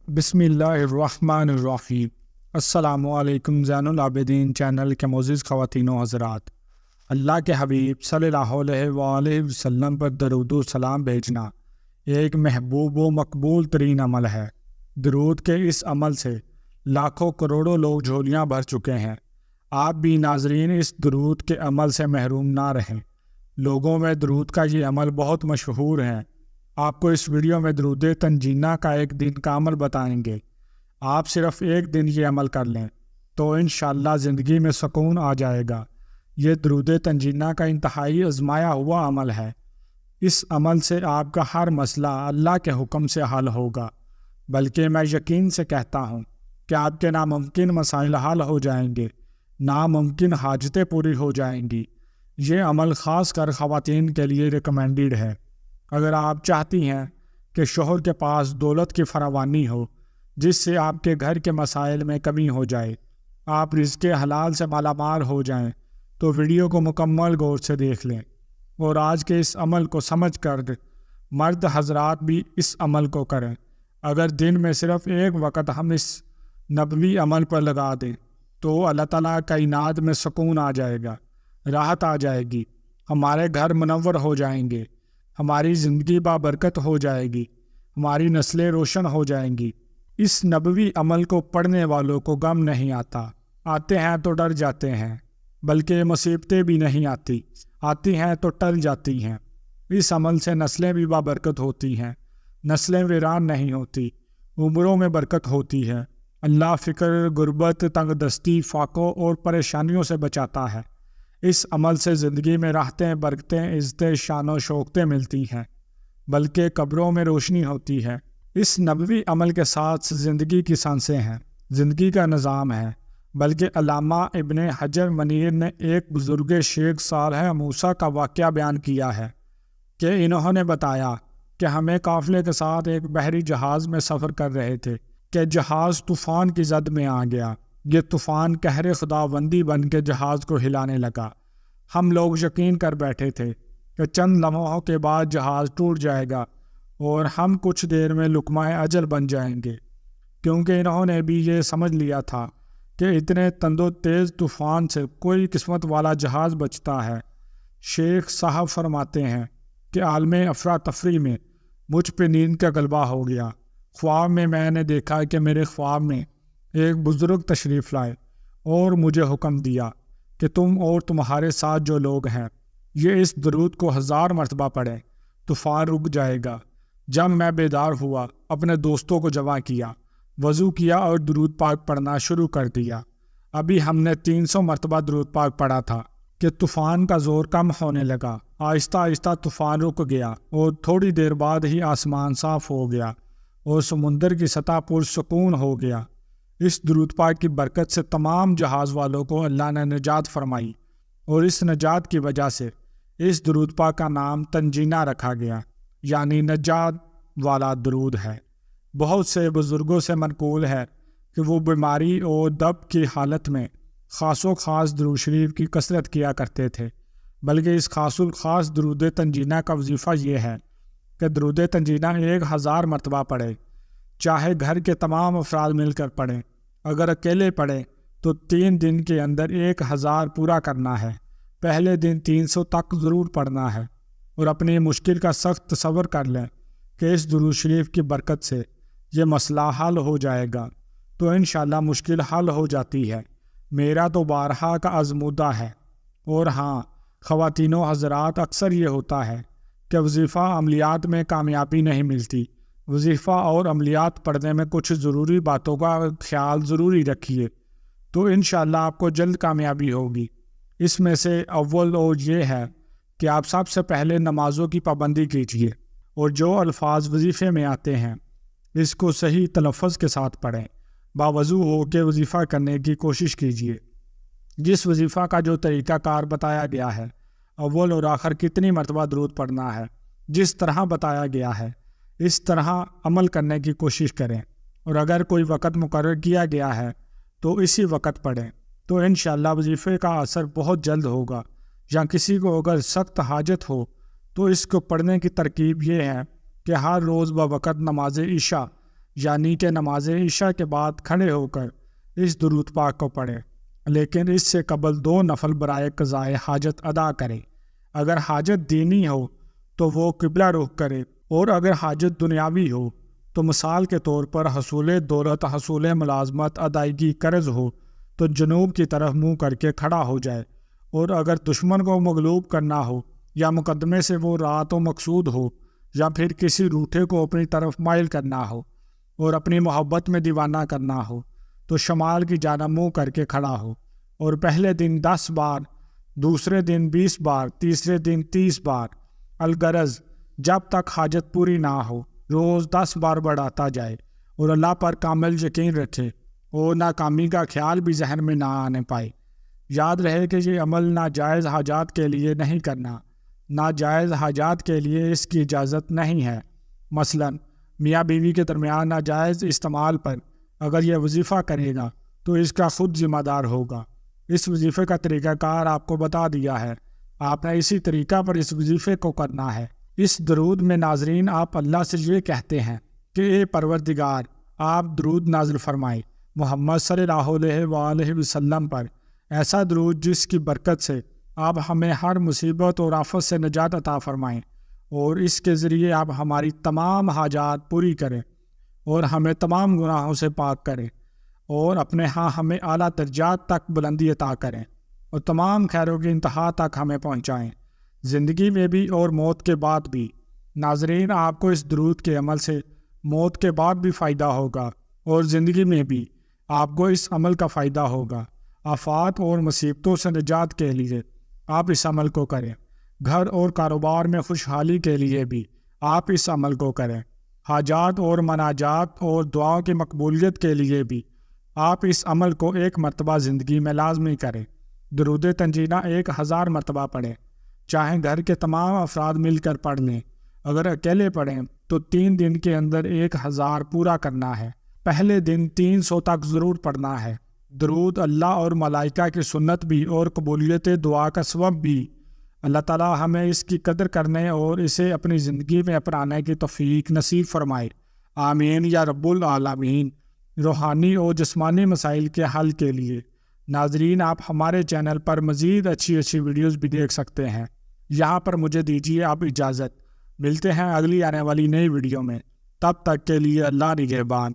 بسم اللہ الرحمن الرحیم۔ السلام علیکم زین العابدین چینل کے معزز خواتین و حضرات، اللہ کے حبیب صلی اللہ علیہ وآلہ وسلم پر درود و سلام بھیجنا ایک محبوب و مقبول ترین عمل ہے۔ درود کے اس عمل سے لاکھوں کروڑوں لوگ جھولیاں بھر چکے ہیں۔ آپ بھی ناظرین اس درود کے عمل سے محروم نہ رہیں۔ لوگوں میں درود کا یہ عمل بہت مشہور ہے۔ آپ کو اس ویڈیو میں درود تنجینہ کا ایک دن کا عمل بتائیں گے۔ آپ صرف ایک دن یہ عمل کر لیں تو انشاءاللہ زندگی میں سکون آ جائے گا۔ یہ درود تنجینہ کا انتہائی آزمایا ہوا عمل ہے۔ اس عمل سے آپ کا ہر مسئلہ اللہ کے حکم سے حل ہوگا، بلکہ میں یقین سے کہتا ہوں کہ آپ کے ناممکن مسائل حل ہو جائیں گے، ناممکن حاجتیں پوری ہو جائیں گی۔ یہ عمل خاص کر خواتین کے لیے ریکمینڈڈ ہے۔ اگر آپ چاہتی ہیں کہ شوہر کے پاس دولت کی فراوانی ہو جس سے آپ کے گھر کے مسائل میں کمی ہو جائے، آپ رزق حلال سے مالا مال ہو جائیں، تو ویڈیو کو مکمل غور سے دیکھ لیں اور آج کے اس عمل کو سمجھ کر مرد حضرات بھی اس عمل کو کریں۔ اگر دن میں صرف ایک وقت ہم اس نبوی عمل پر لگا دیں تو اللہ تعالیٰ کائنات میں سکون آ جائے گا، راحت آ جائے گی، ہمارے گھر منور ہو جائیں گے، ہماری زندگی بابرکت ہو جائے گی، ہماری نسلیں روشن ہو جائیں گی۔ اس نبوی عمل کو پڑھنے والوں کو غم نہیں آتے ہیں تو ڈر جاتے ہیں، بلکہ مصیبتیں بھی نہیں آتی ہیں تو ٹل جاتی ہیں۔ اس عمل سے نسلیں بھی بابرکت ہوتی ہیں، نسلیں ویران نہیں ہوتی، عمروں میں برکت ہوتی ہے۔ اللہ فقر، غربت، تنگ دستی، فاقوں اور پریشانیوں سے بچاتا ہے۔ اس عمل سے زندگی میں راحتیں، برکتیں، عزتیں، شان و شوکتیں ملتی ہیں، بلکہ قبروں میں روشنی ہوتی ہے۔ اس نبوی عمل کے ساتھ زندگی کی سانسیں ہیں، زندگی کا نظام ہے۔ بلکہ علامہ ابن حجر منیر نے ایک بزرگ شیخ صالح موسیٰ کا واقعہ بیان کیا ہے کہ انہوں نے بتایا کہ ہمیں قافلے کے ساتھ ایک بحری جہاز میں سفر کر رہے تھے کہ جہاز طوفان کی زد میں آ گیا۔ یہ طوفان قہر خداوندی بن کے جہاز کو ہلانے لگا۔ ہم لوگ یقین کر بیٹھے تھے کہ چند لمحوں کے بعد جہاز ٹوٹ جائے گا اور ہم کچھ دیر میں لقمہ اجل بن جائیں گے، کیونکہ انہوں نے بھی یہ سمجھ لیا تھا کہ اتنے تند و تیز طوفان سے کوئی قسمت والا جہاز بچتا ہے۔ شیخ صاحب فرماتے ہیں کہ عالم افراتفری میں مجھ پہ نیند کا غلبہ ہو گیا۔ خواب میں میں نے دیکھا کہ میرے خواب میں ایک بزرگ تشریف لائے اور مجھے حکم دیا کہ تم اور تمہارے ساتھ جو لوگ ہیں یہ اس درود کو 1000 مرتبہ پڑھیں، طوفان رک جائے گا۔ جب میں بیدار ہوا، اپنے دوستوں کو جمع کیا، وضو کیا اور درود پاک پڑھنا شروع کر دیا۔ ابھی ہم نے 300 مرتبہ درود پاک پڑھا تھا کہ طوفان کا زور کم ہونے لگا۔ آہستہ آہستہ طوفان رک گیا اور تھوڑی دیر بعد ہی آسمان صاف ہو گیا اور سمندر کی سطح پرسکون ہو گیا۔ اس درود پاک کی برکت سے تمام جہاز والوں کو اللہ نے نجات فرمائی اور اس نجات کی وجہ سے اس درود پاک کا نام تنجینہ رکھا گیا، یعنی نجات والا درود ہے۔ بہت سے بزرگوں سے منقول ہے کہ وہ بیماری اور دب کی حالت میں خاص و خاص درود شریف کی کثرت کیا کرتے تھے۔ بلکہ اس خاص و خاص درود تنجینہ کا وظیفہ یہ ہے کہ درود تنجینہ 1000 مرتبہ پڑھے، چاہے گھر کے تمام افراد مل کر پڑھیں۔ اگر اکیلے پڑھیں تو 3 دن کے اندر 1000 پورا کرنا ہے۔ پہلے دن 300 تک ضرور پڑھنا ہے اور اپنی مشکل کا سخت تصور کر لیں کہ اس درود شریف کی برکت سے یہ مسئلہ حل ہو جائے گا، تو انشاءاللہ مشکل حل ہو جاتی ہے۔ میرا تو بارہا کا آزمودہ ہے۔ اور ہاں خواتین و حضرات، اکثر یہ ہوتا ہے کہ وظیفہ عملیات میں کامیابی نہیں ملتی۔ وظیفہ اور عملیات پڑھنے میں کچھ ضروری باتوں کا خیال ضروری رکھیے، تو انشاءاللہ آپ کو جلد کامیابی ہوگی۔ اس میں سے اول اور یہ ہے کہ آپ سب سے پہلے نمازوں کی پابندی کیجیے اور جو الفاظ وظیفے میں آتے ہیں اس کو صحیح تلفظ کے ساتھ پڑھیں۔ باوضو ہو کے وظیفہ کرنے کی کوشش کیجیے۔ جس وظیفہ کا جو طریقہ کار بتایا گیا ہے، اول اور آخر کتنی مرتبہ درود پڑھنا ہے، جس طرح بتایا گیا ہے اس طرح عمل کرنے کی کوشش کریں، اور اگر کوئی وقت مقرر کیا گیا ہے تو اسی وقت پڑھیں، تو انشاءاللہ وظیفے کا اثر بہت جلد ہوگا۔ یا کسی کو اگر سخت حاجت ہو تو اس کو پڑھنے کی ترکیب یہ ہے کہ ہر روز بوقت نماز عشاء یعنی کہ نماز عشاء کے بعد کھڑے ہو کر اس درود پاک کو پڑھیں، لیکن اس سے قبل 2 نفل برائے قضائے حاجت ادا کریں۔ اگر حاجت دینی ہو تو وہ قبلہ رخ کرے، اور اگر حاجت دنیاوی ہو تو مثال کے طور پر حصول دولت، حصول ملازمت، ادائیگی قرض ہو تو جنوب کی طرف منہ کر کے کھڑا ہو جائے، اور اگر دشمن کو مغلوب کرنا ہو یا مقدمے سے وہ رات و مقصود ہو، یا پھر کسی روٹھے کو اپنی طرف مائل کرنا ہو اور اپنی محبت میں دیوانہ کرنا ہو، تو شمال کی جانب منہ کر کے کھڑا ہو، اور پہلے دن 10 بار، دوسرے دن 20 بار، تیسرے دن 30 بار، الغرض جب تک حاجت پوری نہ ہو روز 10 بار بڑھاتا جائے، اور اللہ پر کامل یقین رکھے اور ناکامی کا خیال بھی ذہن میں نہ آنے پائے۔ یاد رہے کہ یہ عمل ناجائز حاجات کے لیے نہیں کرنا، ناجائز حاجات کے لیے اس کی اجازت نہیں ہے۔ مثلا میاں بیوی کے درمیان ناجائز استعمال پر اگر یہ وظیفہ کرے گا تو اس کا خود ذمہ دار ہوگا۔ اس وظیفے کا طریقہ کار آپ کو بتا دیا ہے، آپ نے اسی طریقہ پر اس وظیفے کو کرنا ہے۔ اس درود میں ناظرین آپ اللہ سے یہ کہتے ہیں کہ اے پروردگار، آپ درود نازل فرمائے محمد صلی اللہ علیہ وآلہ وسلم پر، ایسا درود جس کی برکت سے آپ ہمیں ہر مصیبت اور آفت سے نجات عطا فرمائیں، اور اس کے ذریعے آپ ہماری تمام حاجات پوری کریں اور ہمیں تمام گناہوں سے پاک کریں، اور اپنے ہاں ہمیں اعلیٰ درجات تک بلندی عطا کریں، اور تمام خیروں کی انتہا تک ہمیں پہنچائیں، زندگی میں بھی اور موت کے بعد بھی۔ ناظرین، آپ کو اس درود کے عمل سے موت کے بعد بھی فائدہ ہوگا، اور زندگی میں بھی آپ کو اس عمل کا فائدہ ہوگا۔ آفات اور مصیبتوں سے نجات کے لیے آپ اس عمل کو کریں، گھر اور کاروبار میں خوشحالی کے لیے بھی آپ اس عمل کو کریں، حاجات اور مناجات اور دعاؤں کی مقبولیت کے لیے بھی آپ اس عمل کو 1 مرتبہ زندگی میں لازمی کریں۔ درود تنجینہ 1000 مرتبہ پڑھیں، چاہے گھر کے تمام افراد مل کر پڑھ لیں، اگر اکیلے پڑھیں تو 3 دن کے اندر 1000 پورا کرنا ہے، پہلے دن 300 تک ضرور پڑھنا ہے۔ درود اللہ اور ملائکہ کی سنت بھی اور قبولیت دعا کا سبب بھی۔ اللہ تعالی ہمیں اس کی قدر کرنے اور اسے اپنی زندگی میں اپنانے کی توفیق نصیب فرمائے، آمین یا رب العالمین۔ روحانی اور جسمانی مسائل کے حل کے لیے ناظرین آپ ہمارے چینل پر مزید اچھی ویڈیوز بھی دیکھ سکتے ہیں۔ یہاں پر مجھے دیجیے آپ اجازت، ملتے ہیں اگلی آنے والی نئی ویڈیو میں، تب تک کے لیے اللہ نگہبان۔